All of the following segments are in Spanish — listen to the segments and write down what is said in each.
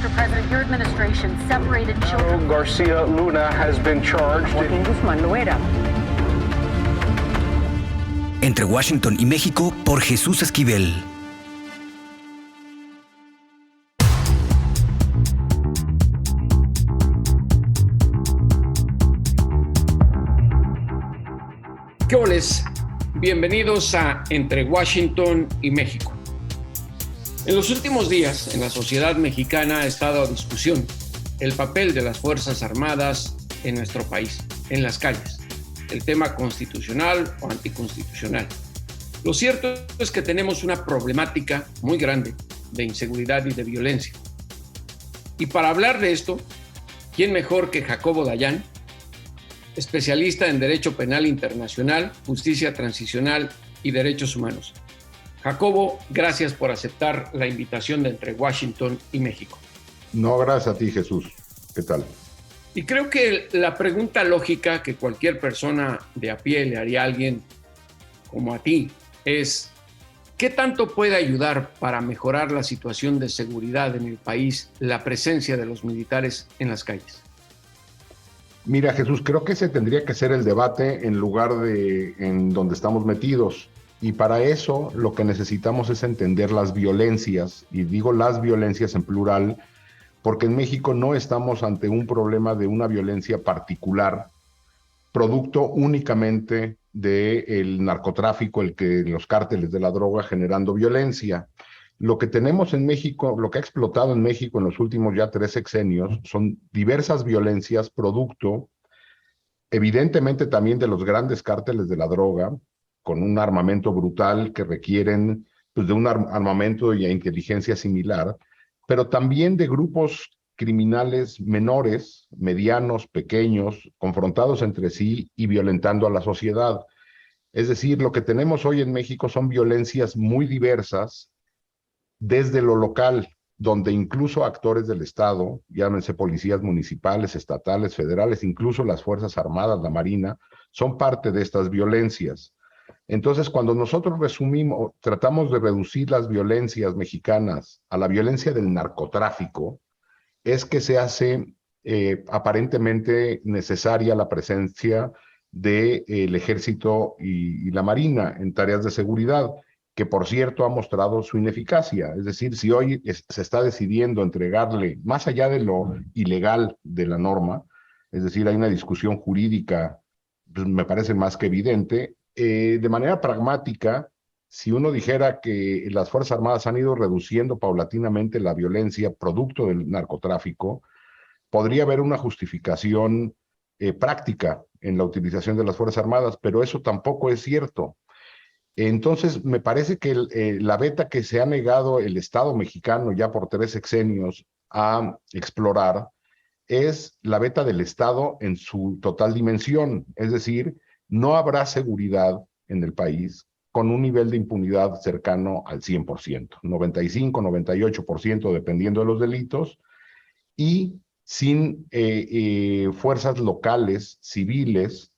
Mr. President, your administration separated children. Garcia Luna has been charged. Joaquín Guzmán Loera. Entre Washington y México, por Jesús Esquivel. ¿Qué oles? Bienvenidos a Entre Washington y México. En los últimos días, en la sociedad mexicana ha estado a discusión el papel de las Fuerzas Armadas en nuestro país, en las calles, el tema constitucional o anticonstitucional. Lo cierto es que tenemos una problemática muy grande de inseguridad y de violencia. Y para hablar de esto, ¿quién mejor que Jacobo Dayan, especialista en Derecho Penal Internacional, Justicia Transicional y Derechos Humanos? Jacobo, gracias por aceptar la invitación de Entre Washington y México. No, gracias a ti, Jesús. ¿Qué tal? Y creo que la pregunta lógica que cualquier persona de a pie le haría a alguien como a ti es: ¿qué tanto puede ayudar para mejorar la situación de seguridad en el país la presencia de los militares en las calles? Mira, Jesús, creo que ese tendría que ser el debate en lugar de en donde estamos metidos. Y para eso lo que necesitamos es entender las violencias, y digo las violencias en plural, porque en México no estamos ante un problema de una violencia particular, producto únicamente del narcotráfico, los cárteles de la droga generando violencia. Lo que tenemos en México, lo que ha explotado en México en los últimos ya 3 sexenios, son diversas violencias, producto evidentemente también de los grandes cárteles de la droga, con un armamento brutal que requieren pues, de un armamento y inteligencia similar, pero también de grupos criminales menores, medianos, pequeños, confrontados entre sí y violentando a la sociedad. Es decir, lo que tenemos hoy en México son violencias muy diversas desde lo local, donde incluso actores del Estado, llámense policías municipales, estatales, federales, incluso las Fuerzas Armadas, la Marina, son parte de estas violencias. Entonces, cuando nosotros tratamos de reducir las violencias mexicanas a la violencia del narcotráfico, es que se hace aparentemente necesaria la presencia del Ejército y la Marina en tareas de seguridad, que por cierto ha mostrado su ineficacia. Es decir, si hoy se está decidiendo entregarle, más allá de lo ilegal de la norma, es decir, hay una discusión jurídica, pues me parece más que evidente, de manera pragmática, si uno dijera que las Fuerzas Armadas han ido reduciendo paulatinamente la violencia producto del narcotráfico, podría haber una justificación práctica en la utilización de las Fuerzas Armadas, pero eso tampoco es cierto. Entonces, me parece que la veta que se ha negado el Estado mexicano ya por 3 sexenios a explorar es la veta del Estado en su total dimensión, es decir, no habrá seguridad en el país con un nivel de impunidad cercano al 100%, 95, 98% dependiendo de los delitos, y sin fuerzas locales, civiles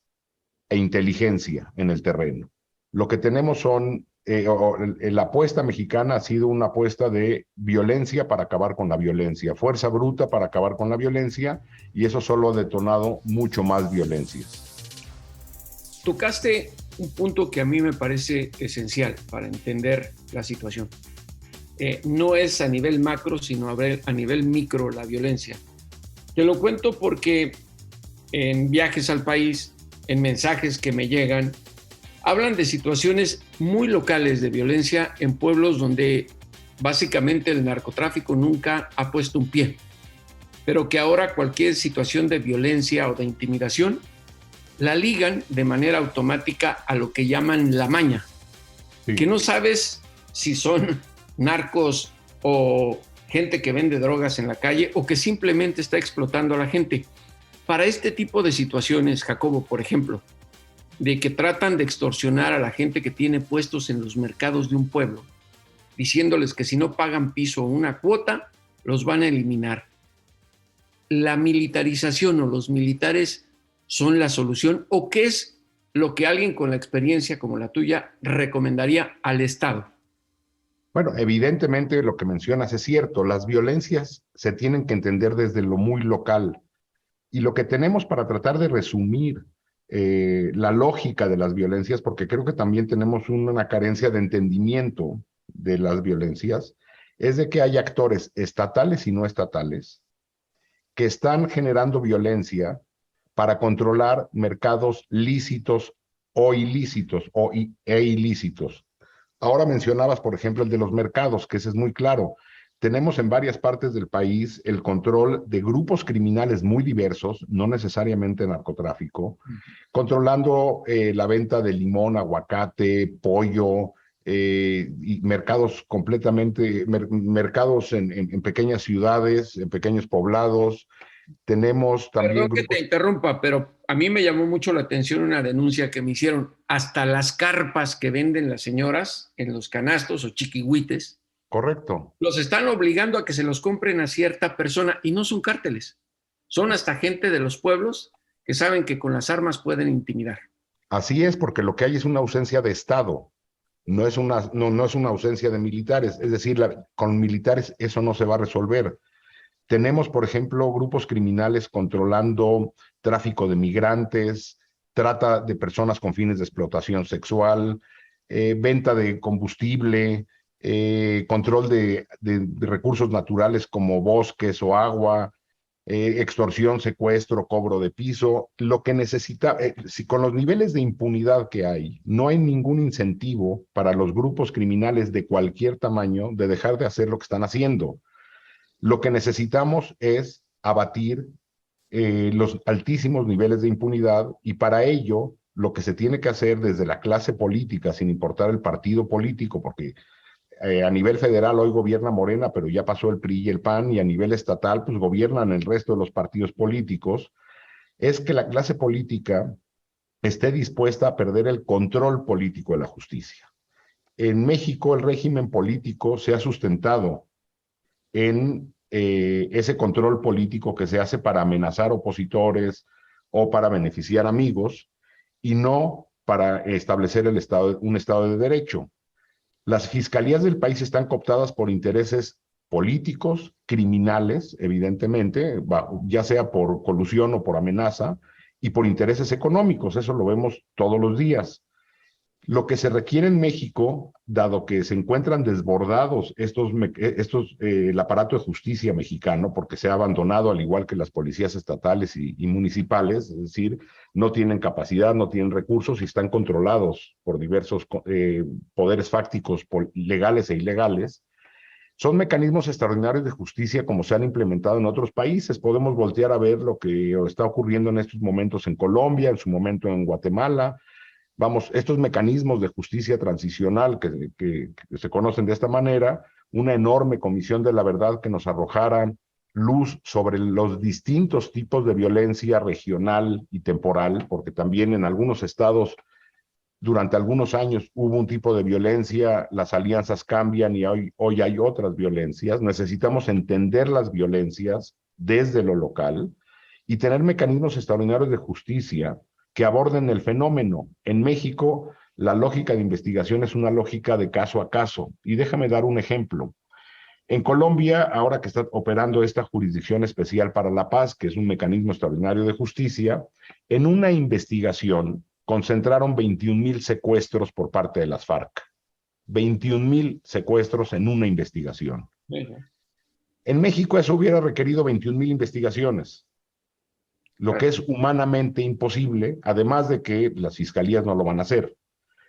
e inteligencia en el terreno. Lo que tenemos son, la apuesta mexicana ha sido una apuesta de violencia para acabar con la violencia, fuerza bruta para acabar con la violencia, y eso solo ha detonado mucho más violencia. Tocaste un punto que a mí me parece esencial para entender la situación. No es a nivel macro, sino a nivel micro la violencia. Te lo cuento porque en viajes al país, en mensajes que me llegan, hablan de situaciones muy locales de violencia en pueblos donde básicamente el narcotráfico nunca ha puesto un pie, pero que ahora cualquier situación de violencia o de intimidación la ligan de manera automática a lo que llaman la maña, sí, que no sabes si son narcos o gente que vende drogas en la calle o que simplemente está explotando a la gente. Para este tipo de situaciones, Jacobo, por ejemplo, de que tratan de extorsionar a la gente que tiene puestos en los mercados de un pueblo, diciéndoles que si no pagan piso o una cuota, los van a eliminar. ¿La militarización o los militares son la solución? ¿O qué es lo que alguien con la experiencia como la tuya recomendaría al Estado? Bueno, evidentemente lo que mencionas es cierto. Las violencias se tienen que entender desde lo muy local. Y lo que tenemos para tratar de resumir la lógica de las violencias, porque creo que también tenemos una carencia de entendimiento de las violencias, es de que hay actores estatales y no estatales que están generando violencia para controlar mercados lícitos o ilícitos e ilícitos. Ahora mencionabas, por ejemplo, el de los mercados, que ese es muy claro. Tenemos en varias partes del país el control de grupos criminales muy diversos, no necesariamente narcotráfico, controlando la venta de limón, aguacate, pollo, y mercados completamente, mercados en pequeñas ciudades, en pequeños poblados. Tenemos también Perdón que grupos... te interrumpa, pero a mí me llamó mucho la atención una denuncia que me hicieron. Hasta las carpas que venden las señoras en los canastos o chiquihuites, Correcto. los están obligando a que se los compren a cierta persona y no son cárteles. Son hasta gente de los pueblos que saben que con las armas pueden intimidar. Así es, porque lo que hay es una ausencia de Estado, no es una ausencia de militares. Es decir, con militares eso no se va a resolver. Tenemos, por ejemplo, grupos criminales controlando tráfico de migrantes, trata de personas con fines de explotación sexual, venta de combustible, control de recursos naturales como bosques o agua, extorsión, secuestro, cobro de piso. Lo que necesita, si con los niveles de impunidad que hay, no hay ningún incentivo para los grupos criminales de cualquier tamaño de dejar de hacer lo que están haciendo. Lo que necesitamos es abatir los altísimos niveles de impunidad, y para ello lo que se tiene que hacer desde la clase política, sin importar el partido político, porque a nivel federal hoy gobierna Morena, pero ya pasó el PRI y el PAN, y a nivel estatal pues gobiernan el resto de los partidos políticos, es que la clase política esté dispuesta a perder el control político de la justicia. En México el régimen político se ha sustentado en ese control político que se hace para amenazar opositores o para beneficiar amigos, y no para establecer un Estado de Derecho. Las fiscalías del país están cooptadas por intereses políticos, criminales, evidentemente, ya sea por colusión o por amenaza, y por intereses económicos. Eso lo vemos todos los días. Lo que se requiere en México, dado que se encuentran desbordados el aparato de justicia mexicano, porque se ha abandonado al igual que las policías estatales y municipales, es decir, no tienen capacidad, no tienen recursos y están controlados por diversos poderes fácticos legales e ilegales. Son mecanismos extraordinarios de justicia como se han implementado en otros países. Podemos voltear a ver lo que está ocurriendo en estos momentos en Colombia, en su momento en Guatemala. Vamos, estos mecanismos de justicia transicional que se conocen de esta manera, una enorme comisión de la verdad que nos arrojara luz sobre los distintos tipos de violencia regional y temporal, porque también en algunos estados durante algunos años hubo un tipo de violencia, las alianzas cambian y hoy hay otras violencias. Necesitamos entender las violencias desde lo local y tener mecanismos extraordinarios de justicia que aborden el fenómeno. En México, la lógica de investigación es una lógica de caso a caso. Y déjame dar un ejemplo. En Colombia, ahora que está operando esta Jurisdicción Especial para la Paz, que es un mecanismo extraordinario de justicia, en una investigación concentraron 21,000 secuestros por parte de las FARC. 21,000 secuestros en una investigación. En México eso hubiera requerido 21,000 investigaciones, lo que es humanamente imposible, además de que las fiscalías no lo van a hacer.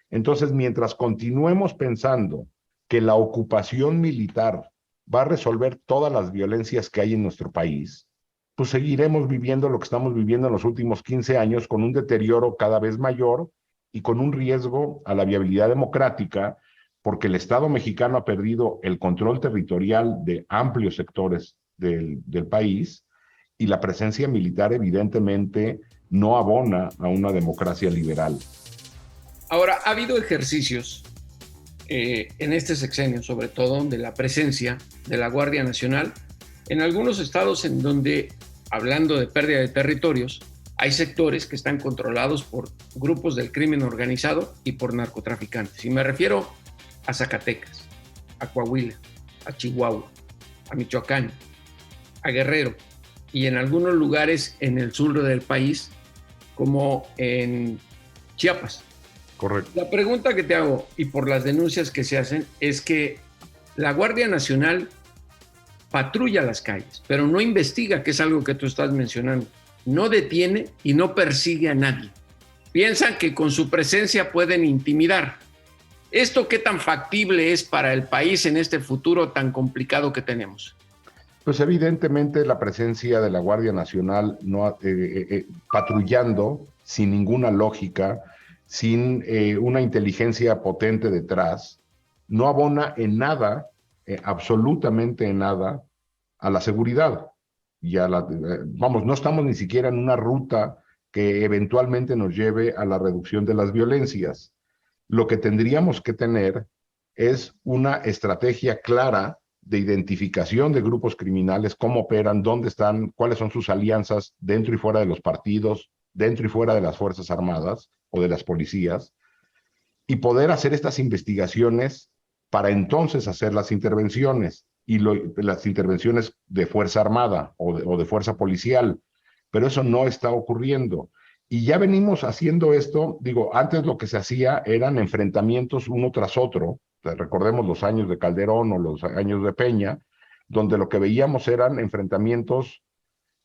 Entonces, mientras continuemos pensando que la ocupación militar va a resolver todas las violencias que hay en nuestro país, pues seguiremos viviendo lo que estamos viviendo en los últimos 15 años, con un deterioro cada vez mayor y con un riesgo a la viabilidad democrática, porque el Estado mexicano ha perdido el control territorial de amplios sectores del país, y la presencia militar evidentemente no abona a una democracia liberal. Ahora, ha habido ejercicios en este sexenio, sobre todo de la presencia de la Guardia Nacional, en algunos estados en donde, hablando de pérdida de territorios, hay sectores que están controlados por grupos del crimen organizado y por narcotraficantes. Y me refiero a Zacatecas, a Coahuila, a Chihuahua, a Michoacán, a Guerrero y en algunos lugares en el sur del país, como en Chiapas. Correcto. La pregunta que te hago, y por las denuncias que se hacen, es que la Guardia Nacional patrulla las calles, pero no investiga, que es algo que tú estás mencionando. No detiene y no persigue a nadie. Piensan que con su presencia pueden intimidar. ¿Esto qué tan factible es para el país en este futuro tan complicado que tenemos? Pues evidentemente la presencia de la Guardia Nacional patrullando sin ninguna lógica, sin una inteligencia potente detrás, no abona en nada, absolutamente en nada, a la seguridad. No estamos ni siquiera en una ruta que eventualmente nos lleve a la reducción de las violencias. Lo que tendríamos que tener es una estrategia clara de identificación de grupos criminales, cómo operan, dónde están, cuáles son sus alianzas dentro y fuera de los partidos, dentro y fuera de las Fuerzas Armadas o de las policías, y poder hacer estas investigaciones para entonces hacer las intervenciones, las intervenciones de Fuerza Armada o de Fuerza Policial, pero eso no está ocurriendo. Y ya venimos haciendo esto, digo, antes lo que se hacía eran enfrentamientos uno tras otro, recordemos los años de Calderón o los años de Peña, donde lo que veíamos eran enfrentamientos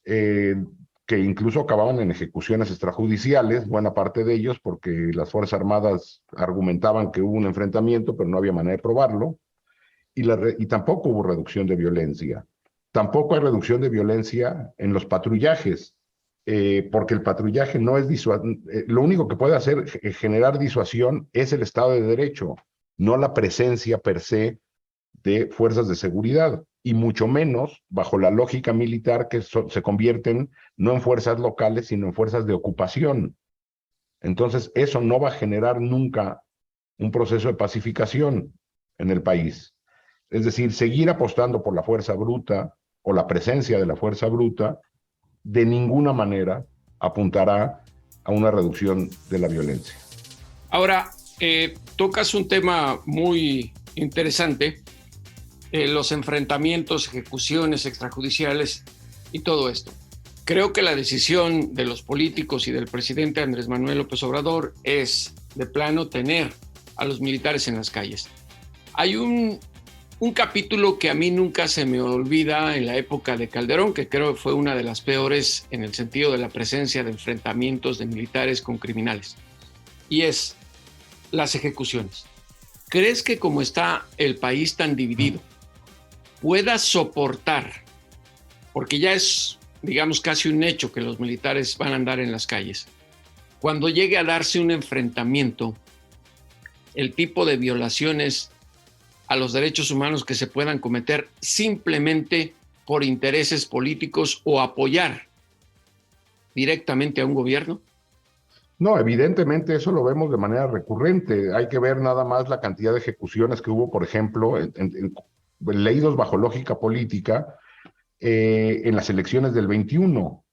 que incluso acababan en ejecuciones extrajudiciales, buena parte de ellos, porque las Fuerzas Armadas argumentaban que hubo un enfrentamiento, pero no había manera de probarlo, y tampoco hubo reducción de violencia. Tampoco hay reducción de violencia en los patrullajes, porque el patrullaje no es lo único que puede hacer generar disuasión es el Estado de Derecho, no la presencia per se de fuerzas de seguridad, y mucho menos bajo la lógica militar que se convierten no en fuerzas locales, sino en fuerzas de ocupación. Entonces, eso no va a generar nunca un proceso de pacificación en el país. Es decir, seguir apostando por la fuerza bruta o la presencia de la fuerza bruta, de ninguna manera apuntará a una reducción de la violencia. Ahora, tocas un tema muy interesante, los enfrentamientos, ejecuciones extrajudiciales y todo esto. Creo que la decisión de los políticos y del presidente Andrés Manuel López Obrador es, de plano, tener a los militares en las calles. Hay un capítulo que a mí nunca se me olvida en la época de Calderón, que creo que fue una de las peores en el sentido de la presencia de enfrentamientos de militares con criminales, y es las ejecuciones. ¿Crees que como está el país tan dividido, pueda soportar, porque ya es, digamos, casi un hecho que los militares van a andar en las calles, cuando llegue a darse un enfrentamiento, el tipo de violaciones a los derechos humanos que se puedan cometer simplemente por intereses políticos o apoyar directamente a un gobierno? No, evidentemente eso lo vemos de manera recurrente. Hay que ver nada más la cantidad de ejecuciones que hubo, por ejemplo, leídos bajo lógica política, en las elecciones del 21,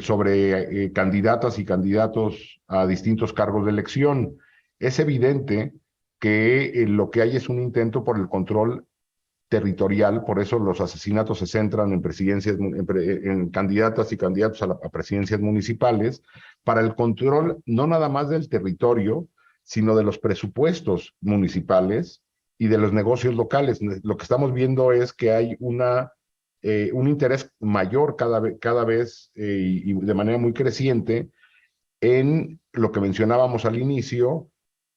sobre candidatas y candidatos a distintos cargos de elección. Es evidente que lo que hay es un intento por el control territorial, por eso los asesinatos se centran en presidencias, en candidatas y candidatos a presidencias municipales, para el control no nada más del territorio, sino de los presupuestos municipales y de los negocios locales. Lo que estamos viendo es que hay un interés mayor cada vez y de manera muy creciente en lo que mencionábamos al inicio,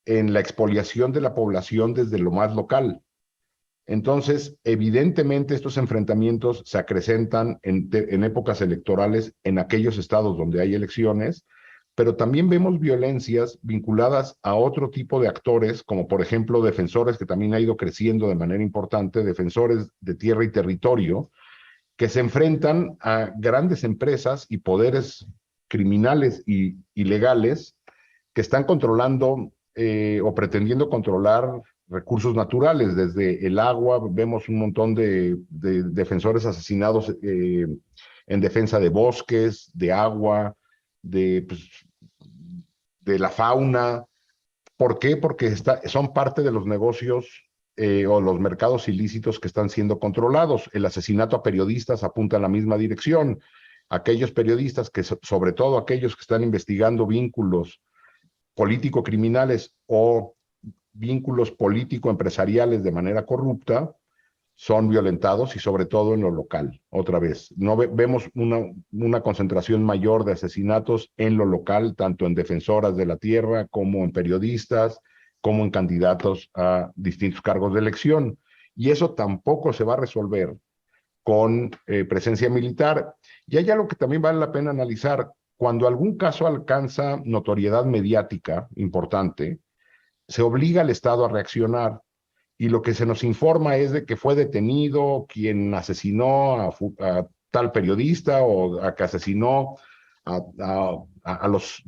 en la expoliación de la población desde lo más local. Entonces, evidentemente estos enfrentamientos se acrecentan en épocas electorales en aquellos estados donde hay elecciones, pero también vemos violencias vinculadas a otro tipo de actores, como por ejemplo defensores, que también ha ido creciendo de manera importante, defensores de tierra y territorio, que se enfrentan a grandes empresas y poderes criminales y legales que están controlando o pretendiendo controlar recursos naturales. Desde el agua vemos un montón de defensores asesinados en defensa de bosques, de agua, de la fauna. ¿Por qué? Porque son parte de los negocios o los mercados ilícitos que están siendo controlados. El asesinato a periodistas apunta en la misma dirección. Aquellos periodistas sobre todo aquellos que están investigando vínculos político-criminales o vínculos político-empresariales de manera corrupta, son violentados y sobre todo en lo local. Otra vez, no vemos una concentración mayor de asesinatos en lo local, tanto en defensoras de la tierra como en periodistas, como en candidatos a distintos cargos de elección. Y eso tampoco se va a resolver con presencia militar. Y hay algo que también vale la pena analizar. Cuando algún caso alcanza notoriedad mediática importante, se obliga al Estado a reaccionar. Y lo que se nos informa es de que fue detenido quien asesinó a tal periodista o a que asesinó a los...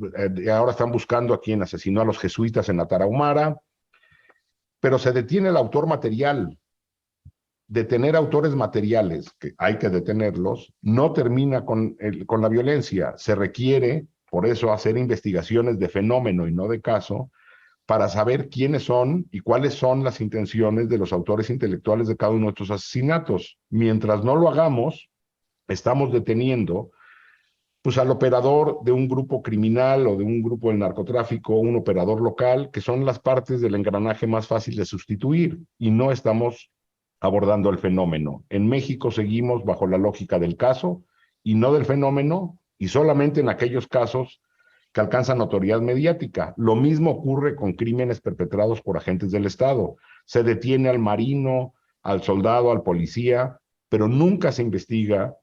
ahora están buscando a quien asesinó a los jesuitas en la Tarahumara, pero se detiene el autor material. Detener autores materiales, que hay que detenerlos, no termina con la violencia. Se requiere, por eso, hacer investigaciones de fenómeno y no de caso, para saber quiénes son y cuáles son las intenciones de los autores intelectuales de cada uno de estos asesinatos. Mientras no lo hagamos, estamos deteniendo pues, al operador de un grupo criminal o de un grupo del narcotráfico, un operador local, que son las partes del engranaje más fácil de sustituir, y no estamos abordando el fenómeno. En México seguimos bajo la lógica del caso y no del fenómeno, y solamente en aquellos casos que alcanzan notoriedad mediática. Lo mismo ocurre con crímenes perpetrados por agentes del Estado. Se detiene al marino, al soldado, al policía, pero nunca se investiga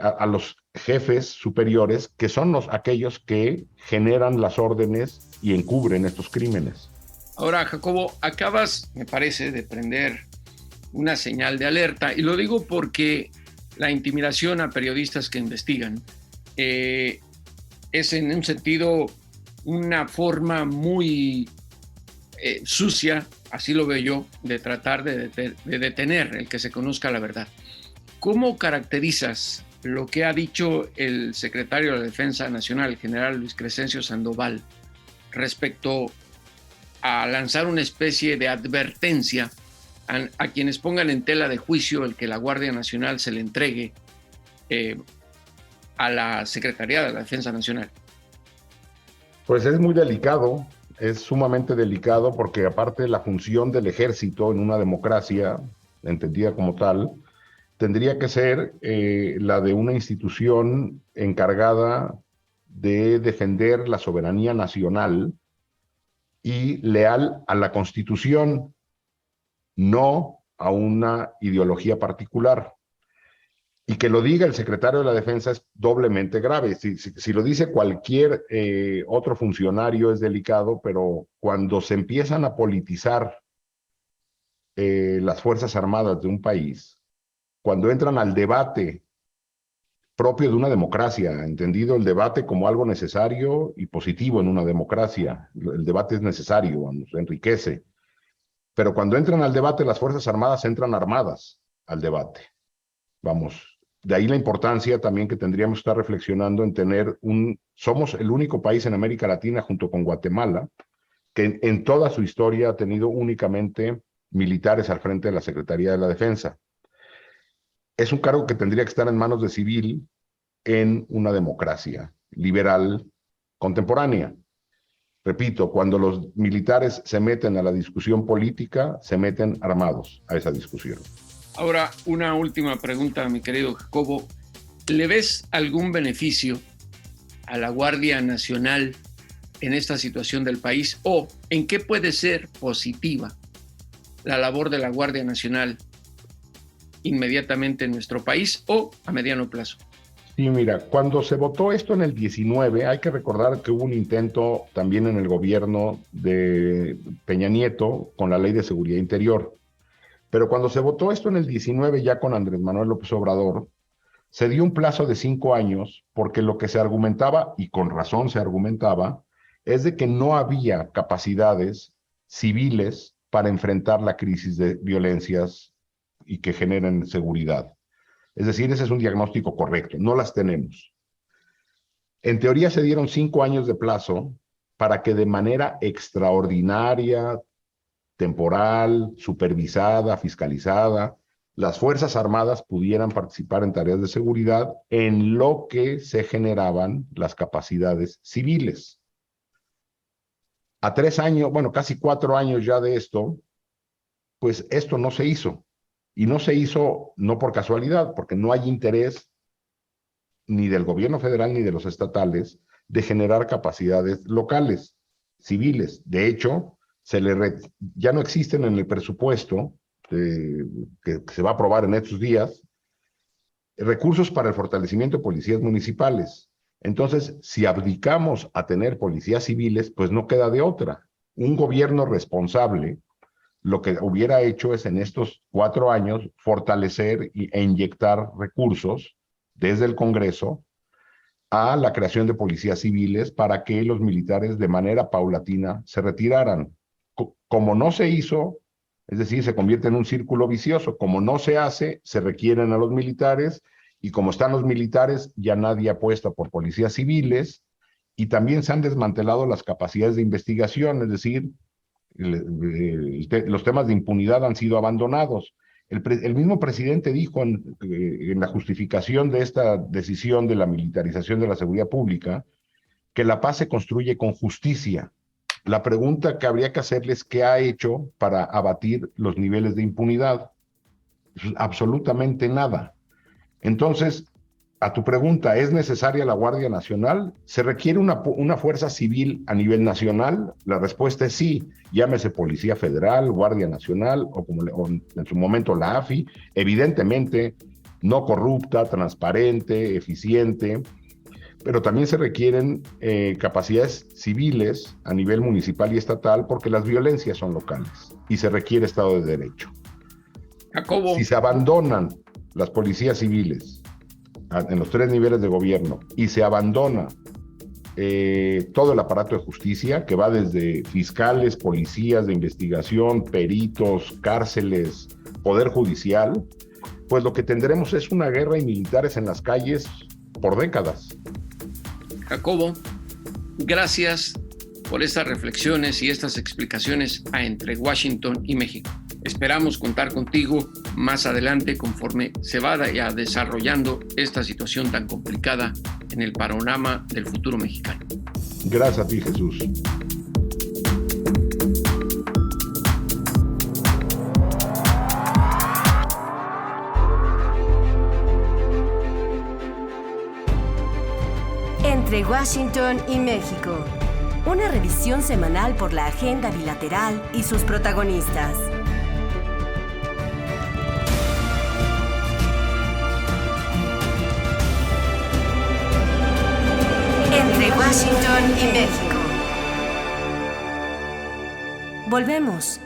a los jefes superiores, que son aquellos que generan las órdenes y encubren estos crímenes. Ahora, Jacobo, acabas, me parece, de prender una señal de alerta, y lo digo porque la intimidación a periodistas que investigan es en un sentido una forma muy sucia, así lo veo yo, de tratar de detener el que se conozca la verdad. ¿Cómo caracterizas lo que ha dicho el secretario de la Defensa Nacional, el general Luis Crescencio Sandoval, respecto a lanzar una especie de advertencia a quienes pongan en tela de juicio el que la Guardia Nacional se le entregue a la Secretaría de la Defensa Nacional? Pues es muy delicado, es sumamente delicado, porque aparte la función del ejército en una democracia, entendida como tal, tendría que ser la de una institución encargada de defender la soberanía nacional y leal a la Constitución, no a una ideología particular. Y que lo diga el secretario de la Defensa es doblemente grave. Si lo dice cualquier otro funcionario es delicado, pero cuando se empiezan a politizar las Fuerzas Armadas de un país, cuando entran al debate propio de una democracia, entendido el debate como algo necesario y positivo en una democracia, el debate es necesario, enriquece, pero cuando entran al debate las Fuerzas Armadas entran armadas al debate. Vamos, de ahí la importancia también que tendríamos que estar reflexionando en tener somos el único país en América Latina junto con Guatemala que en toda su historia ha tenido únicamente militares al frente de la Secretaría de la Defensa. Es un cargo que tendría que estar en manos de civil en una democracia liberal contemporánea. Repito, cuando los militares se meten a la discusión política, se meten armados a esa discusión. Ahora, una última pregunta, mi querido Jacobo. ¿Le ves algún beneficio a la Guardia Nacional en esta situación del país? ¿O en qué puede ser positiva la labor de la Guardia Nacional inmediatamente en nuestro país o a mediano plazo? Sí, mira, cuando se votó esto en el 19, hay que recordar que hubo un intento también en el gobierno de Peña Nieto con la Ley de Seguridad Interior. Pero cuando se votó esto en el 19, ya con Andrés Manuel López Obrador, se dio un plazo de 5 años, porque lo que se argumentaba, y con razón se argumentaba, es de que no había capacidades civiles para enfrentar la crisis de violencias y que generen seguridad. Es decir, ese es un diagnóstico correcto, no las tenemos. En teoría se dieron 5 años de plazo para que de manera extraordinaria, temporal, supervisada, fiscalizada, las Fuerzas Armadas pudieran participar en tareas de seguridad en lo que se generaban las capacidades civiles. A 3 años, bueno, casi 4 años ya de esto, pues esto no se hizo. Y no se hizo no por casualidad, porque no hay interés ni del gobierno federal ni de los estatales de generar capacidades locales, civiles. De hecho, ya no existen en el presupuesto que se va a aprobar en estos días recursos para el fortalecimiento de policías municipales. Entonces, si abdicamos a tener policías civiles, pues no queda de otra. Un gobierno responsable lo que hubiera hecho es en estos 4 años fortalecer e inyectar recursos desde el Congreso a la creación de policías civiles para que los militares de manera paulatina se retiraran. Como no se hizo, es decir, se convierte en un círculo vicioso. Como no se hace, se requieren a los militares, y como están los militares, ya nadie apuesta por policías civiles, y también se han desmantelado las capacidades de investigación, es decir, los temas de impunidad han sido abandonados. El mismo presidente dijo en la justificación de esta decisión de la militarización de la seguridad pública que la paz se construye con justicia. La pregunta que habría que hacerles es qué ha hecho para abatir los niveles de impunidad. Absolutamente nada. Entonces, a tu pregunta, ¿es necesaria la Guardia Nacional? ¿Se requiere una fuerza civil a nivel nacional? La respuesta es sí. Llámese Policía Federal, Guardia Nacional o en su momento la AFI. Evidentemente, no corrupta, transparente, eficiente, pero también se requieren capacidades civiles a nivel municipal y estatal porque las violencias son locales y se requiere Estado de Derecho. Jacobo. Si se abandonan las policías civiles en los 3 niveles de gobierno y se abandona todo el aparato de justicia, que va desde fiscales, policías de investigación, peritos, cárceles, poder judicial, pues lo que tendremos es una guerra y militares en las calles por décadas. Jacobo, gracias por estas reflexiones y estas explicaciones entre Washington y México. Esperamos contar contigo más adelante conforme se vaya desarrollando esta situación tan complicada en el panorama del futuro mexicano. Gracias a ti, Jesús. Entre Washington y México. Una revisión semanal por la agenda bilateral y sus protagonistas. Entre Washington y México. Volvemos.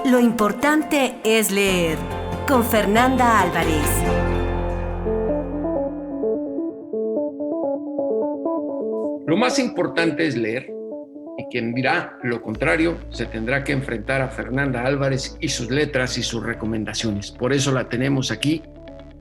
Lo importante es leer. Con Fernanda Álvarez. Lo más importante es leer, y quien dirá lo contrario se tendrá que enfrentar a Fernanda Álvarez y sus letras y sus recomendaciones. Por eso la tenemos aquí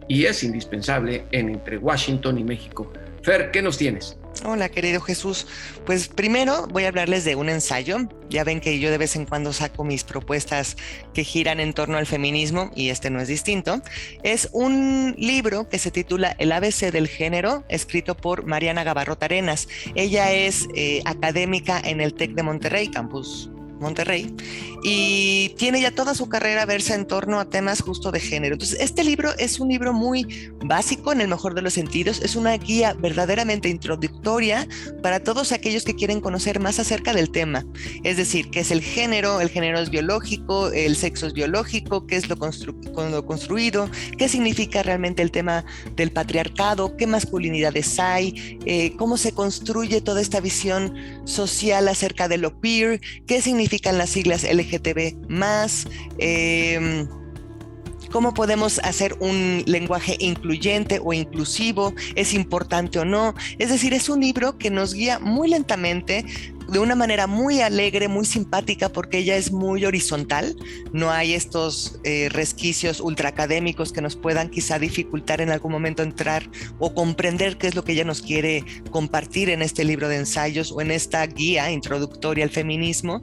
y es indispensable en Entre Washington y México. Fer, ¿qué nos tienes? Hola, querido Jesús. Pues primero voy a hablarles de un ensayo. Ya ven que yo de vez en cuando saco mis propuestas que giran en torno al feminismo y este no es distinto. Es un libro que se titula El ABC del género, escrito por Mariana Gabarrot Arenas. Ella es académica en el TEC de Monterrey, Campus Monterrey, y tiene ya toda su carrera versa en torno a temas justo de género. Entonces, este libro es un libro muy básico en el mejor de los sentidos, es una guía verdaderamente introductoria para todos aquellos que quieren conocer más acerca del tema, es decir, qué es el género es biológico, el sexo es biológico, qué es lo construido, qué significa realmente el tema del patriarcado, qué masculinidades hay, cómo se construye toda esta visión social acerca de lo queer, qué significan las siglas LGTB+, cómo podemos hacer un lenguaje incluyente o inclusivo, es importante o no. Es decir, es un libro que nos guía muy lentamente de una manera muy alegre, muy simpática, porque ella es muy horizontal. No hay estos resquicios ultraacadémicos que nos puedan quizá dificultar en algún momento entrar o comprender qué es lo que ella nos quiere compartir en este libro de ensayos o en esta guía introductoria al feminismo.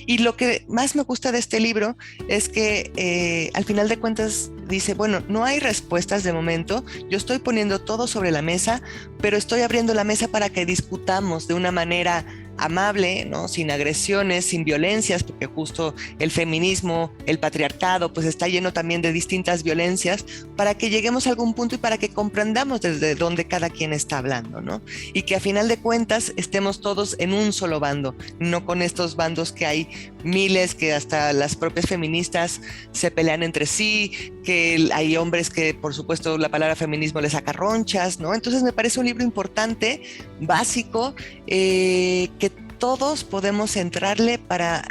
Y lo que más me gusta de este libro es que al final de cuentas dice, bueno, no hay respuestas de momento, yo estoy poniendo todo sobre la mesa, pero estoy abriendo la mesa para que discutamos de una manera amable, ¿no? Sin agresiones, sin violencias, porque justo el feminismo, el patriarcado, pues está lleno también de distintas violencias, para que lleguemos a algún punto y para que comprendamos desde dónde cada quien está hablando, ¿no? Y que a final de cuentas estemos todos en un solo bando, no con estos bandos que hay miles, que hasta las propias feministas se pelean entre sí, que hay hombres que por supuesto la palabra feminismo les saca ronchas, ¿no? Entonces me parece un libro importante, básico, que todos podemos entrarle para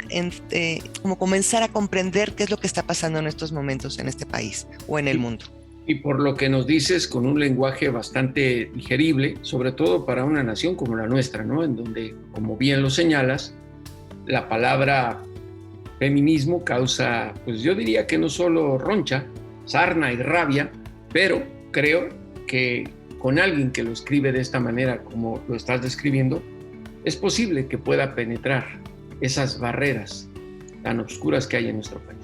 como comenzar a comprender qué es lo que está pasando en estos momentos en este país o en el mundo. Y por lo que nos dices, con un lenguaje bastante digerible, sobre todo para una nación como la nuestra, ¿no? En donde, como bien lo señalas, la palabra feminismo causa, pues yo diría que no solo roncha, sarna y rabia, pero creo que con alguien que lo escribe de esta manera, como lo estás describiendo, es posible que pueda penetrar esas barreras tan oscuras que hay en nuestro país.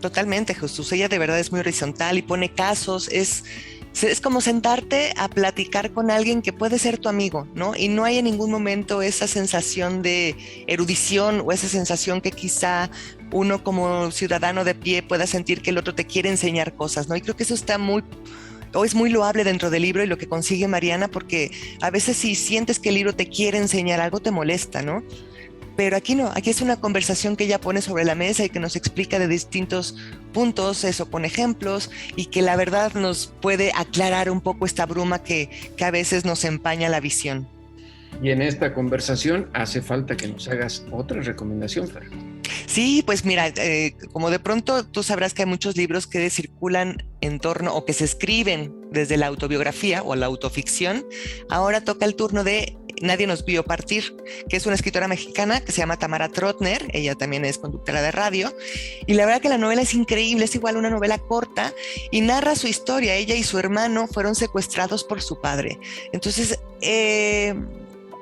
Totalmente, Jesús. Ella de verdad es muy horizontal y pone casos. Es como sentarte a platicar con alguien que puede ser tu amigo, ¿no? Y no hay en ningún momento esa sensación de erudición o esa sensación que quizá uno como ciudadano de pie pueda sentir que el otro te quiere enseñar cosas, ¿no? Y creo que eso está es muy loable dentro del libro y lo que consigue Mariana, porque a veces si sientes que el libro te quiere enseñar algo, te molesta, ¿no? Pero aquí no, aquí es una conversación que ella pone sobre la mesa y que nos explica de distintos puntos, eso con ejemplos, y que la verdad nos puede aclarar un poco esta bruma que a veces nos empaña la visión. Y en esta conversación hace falta que nos hagas otra recomendación, Fer. Sí, pues mira, como de pronto tú sabrás que hay muchos libros que circulan en torno o que se escriben desde la autobiografía o la autoficción. Ahora toca el turno de Nadie nos vio partir, que es una escritora mexicana que se llama Tamara Trotner. Ella también es conductora de radio, y la verdad que la novela es increíble, es igual una novela corta y narra su historia. Ella y su hermano fueron secuestrados por su padre. Entonces,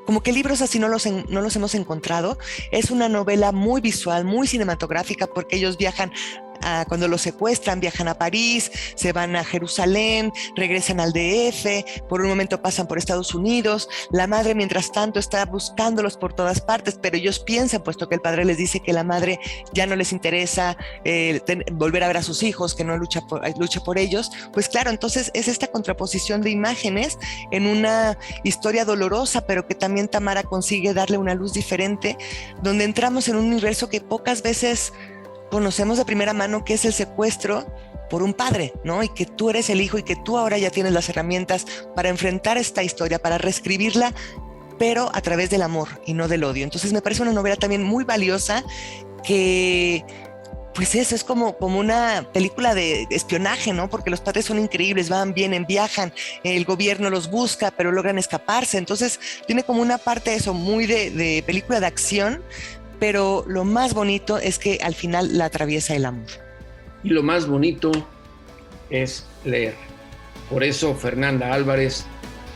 como que libros así no los hemos encontrado. Es una novela muy visual, muy cinematográfica, porque ellos viajan cuando los secuestran, viajan a París, se van a Jerusalén, regresan al DF, por un momento pasan por Estados Unidos. La madre, mientras tanto, está buscándolos por todas partes, pero ellos piensan, puesto que el padre les dice que la madre ya no les interesa volver a ver a sus hijos, que no lucha por ellos, pues claro, entonces es esta contraposición de imágenes en una historia dolorosa, pero que también Tamara consigue darle una luz diferente, donde entramos en un universo que pocas veces conocemos de primera mano, que es el secuestro por un padre, ¿no? Y que tú eres el hijo y que tú ahora ya tienes las herramientas para enfrentar esta historia, para reescribirla, pero a través del amor y no del odio. Entonces me parece una novela también muy valiosa, que pues eso es como una película de espionaje, ¿no? Porque los padres son increíbles, van, vienen, viajan, el gobierno los busca, pero logran escaparse. Entonces tiene como una parte de eso, muy de película de acción, pero lo más bonito es que al final la atraviesa el amor. Y lo más bonito es leer. Por eso Fernanda Álvarez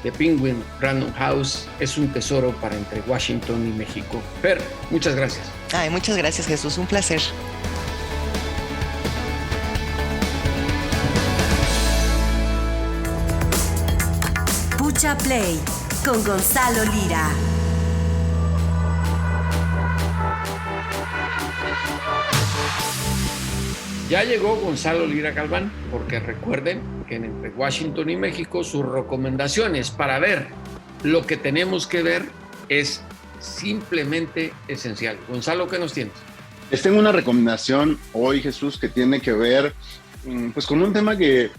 de Penguin Random House es un tesoro para entre Washington y México. Fer, muchas gracias. Ay, muchas gracias, Jesús, un placer. Pucha Play con Gonzalo Lira. Ya llegó Gonzalo Lira Galván, porque recuerden que en Entre Washington y México sus recomendaciones para ver lo que tenemos que ver es simplemente esencial. Gonzalo, ¿qué nos tienes? Les tengo una recomendación hoy, Jesús, que tiene que ver pues con un tema que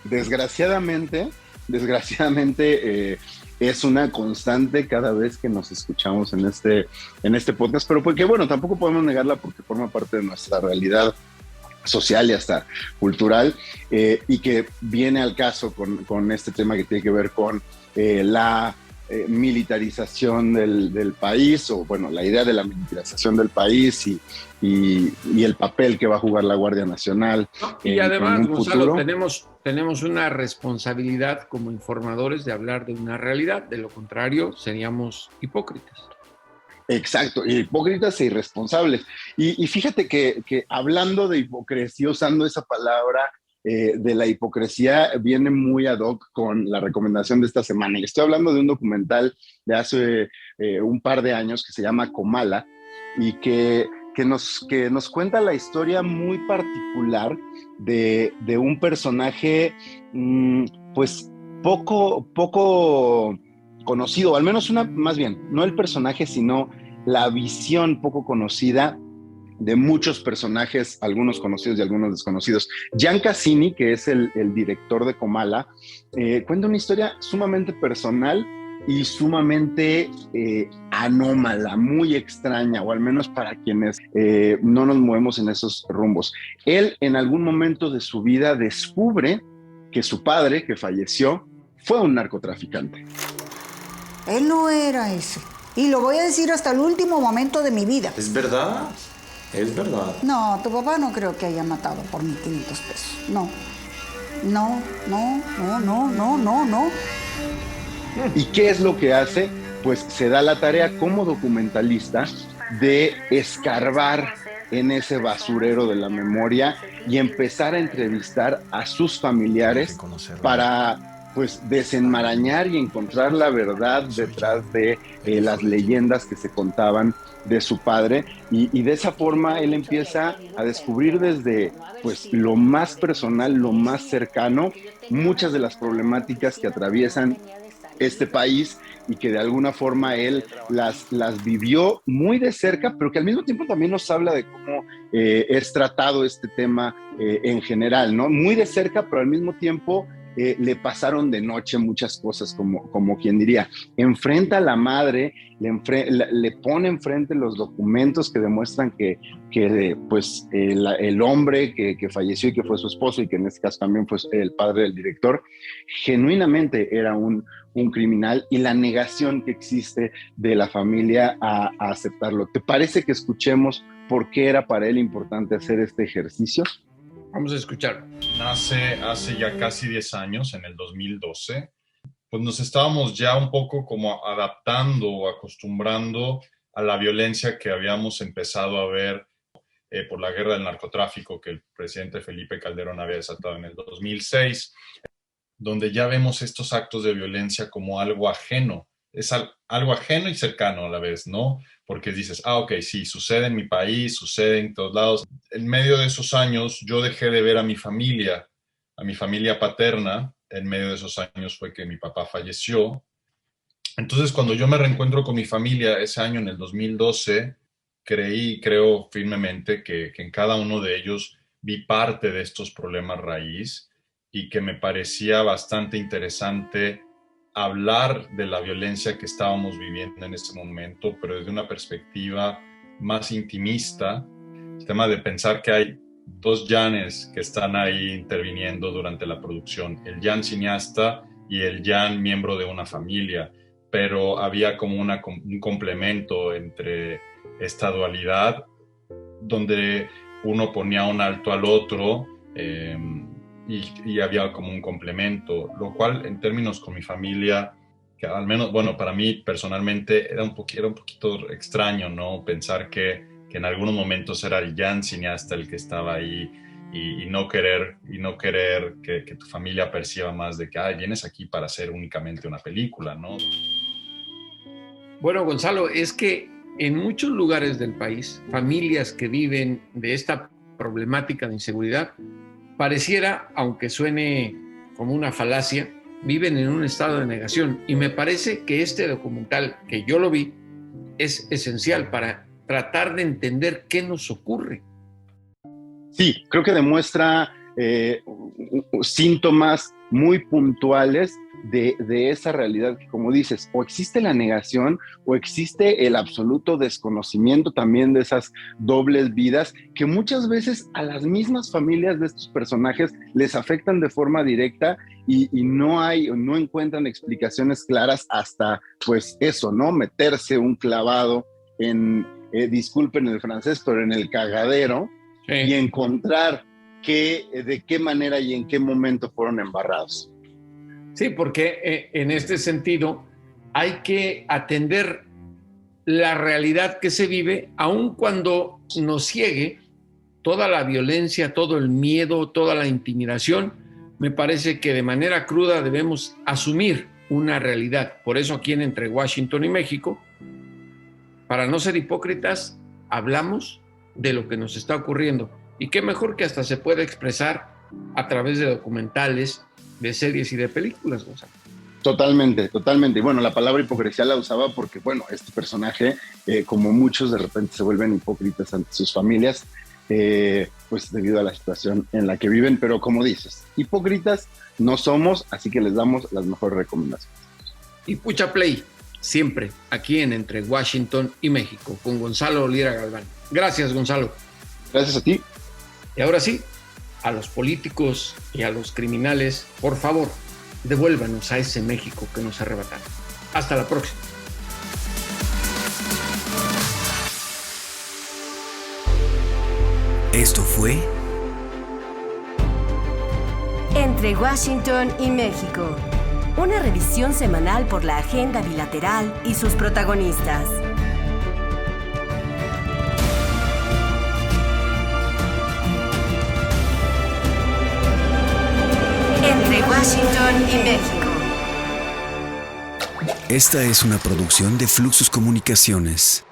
desgraciadamente es una constante cada vez que nos escuchamos en este podcast, pero porque bueno, tampoco podemos negarla porque forma parte de nuestra realidad social y hasta cultural, y que viene al caso con este tema que tiene que ver con la militarización del país, o bueno, la idea de la militarización del país y el papel que va a jugar la Guardia Nacional. Y además, Gonzalo, futuro. tenemos una responsabilidad como informadores de hablar de una realidad, de lo contrario seríamos hipócritas. Exacto, hipócritas e irresponsables. Y fíjate que hablando de hipocresía, usando esa palabra de la hipocresía, viene muy ad hoc con la recomendación de esta semana. Y estoy hablando de un documental de hace un par de años que se llama Comala y que nos cuenta la historia muy particular de un personaje pues poco conocido, o al menos más bien, no el personaje, sino la visión poco conocida de muchos personajes, algunos conocidos y algunos desconocidos. Gian Cassini, que es el director de Comala, cuenta una historia sumamente personal y sumamente anómala, muy extraña, o al menos para quienes no nos movemos en esos rumbos. Él en algún momento de su vida descubre que su padre, que falleció, fue un narcotraficante. Él no era ese. Y lo voy a decir hasta el último momento de mi vida. ¿Es verdad? Es verdad. No, tu papá no creo que haya matado por 1,500 pesos. No. No. ¿Y qué es lo que hace? Pues se da la tarea como documentalista de escarbar en ese basurero de la memoria y empezar a entrevistar a sus familiares para pues desenmarañar y encontrar la verdad detrás de las leyendas que se contaban de su padre, y de esa forma él empieza a descubrir desde pues lo más personal, lo más cercano, muchas de las problemáticas que atraviesan este país y que de alguna forma él las vivió muy de cerca, pero que al mismo tiempo también nos habla de cómo es tratado este tema en general, ¿no? Muy de cerca, pero al mismo tiempo le pasaron de noche muchas cosas, como quien diría. Enfrenta a la madre, le pone enfrente los documentos que demuestran que pues, el hombre que falleció y que fue su esposo, y que en este caso también fue el padre del director, genuinamente era un criminal, y la negación que existe de la familia a aceptarlo. ¿Te parece que escuchemos por qué era para él importante hacer este ejercicio? Vamos a escuchar. Nace hace ya casi 10 años, en el 2012. Pues nos estábamos ya un poco como adaptando o acostumbrando a la violencia que habíamos empezado a ver por la guerra del narcotráfico que el presidente Felipe Calderón había desatado en el 2006, donde ya vemos estos actos de violencia como algo ajeno. Es algo ajeno y cercano a la vez, ¿no? Porque dices, ok, sí, sucede en mi país, sucede en todos lados. En medio de esos años yo dejé de ver a mi familia paterna. En medio de esos años fue que mi papá falleció. Entonces, cuando yo me reencuentro con mi familia ese año, en el 2012, creo firmemente que en cada uno de ellos vi parte de estos problemas raíz, y que me parecía bastante interesante hablar de la violencia que estábamos viviendo en ese momento, pero desde una perspectiva más intimista. El tema de pensar que hay dos Janes que están ahí interviniendo durante la producción, el Jan cineasta y el Jan miembro de una familia, pero había como un complemento entre esta dualidad, donde uno ponía un alto al otro, y había como un complemento, lo cual en términos con mi familia, que al menos, bueno, para mí personalmente era un poquito extraño, ¿no? Pensar que en algunos momentos era el Jan cineasta el que estaba ahí, y no querer que tu familia perciba más de que vienes aquí para hacer únicamente una película, ¿no? Bueno, Gonzalo, es que en muchos lugares del país, familias que viven de esta problemática de inseguridad, pareciera, aunque suene como una falacia, viven en un estado de negación. Y me parece que este documental, que yo lo vi, es esencial para tratar de entender qué nos ocurre. Sí, creo que demuestra síntomas muy puntuales de esa realidad que, como dices, o existe la negación o existe el absoluto desconocimiento también de esas dobles vidas que muchas veces a las mismas familias de estos personajes les afectan de forma directa y no encuentran explicaciones claras hasta, pues eso, ¿no? Meterse un clavado en, disculpen el francés, pero en el cagadero, sí, y encontrar de qué manera y en qué momento fueron embarrados. Sí, porque en este sentido hay que atender la realidad que se vive, aun cuando nos ciegue toda la violencia, todo el miedo, toda la intimidación. Me parece que de manera cruda debemos asumir una realidad. Por eso aquí en Entre Washington y México, para no ser hipócritas, hablamos de lo que nos está ocurriendo. Y qué mejor que hasta se pueda expresar a través de documentales, de series y de películas, Gonzalo. Totalmente, totalmente. Y bueno, la palabra hipocresía la usaba porque, bueno, este personaje, como muchos, de repente se vuelven hipócritas ante sus familias, pues debido a la situación en la que viven. Pero como dices, hipócritas no somos, así que les damos las mejores recomendaciones. Y Pucha Play, siempre aquí en Entre Washington y México, con Gonzalo Lira Galván. Gracias, Gonzalo. Gracias a ti. Y ahora sí, a los políticos y a los criminales, por favor, devuélvanos a ese México que nos arrebataron. Hasta la próxima. Esto fue Entre Washington y México, una revisión semanal por la agenda bilateral y sus protagonistas. Entre Washington y México. Esta es una producción de Fluxus Comunicaciones.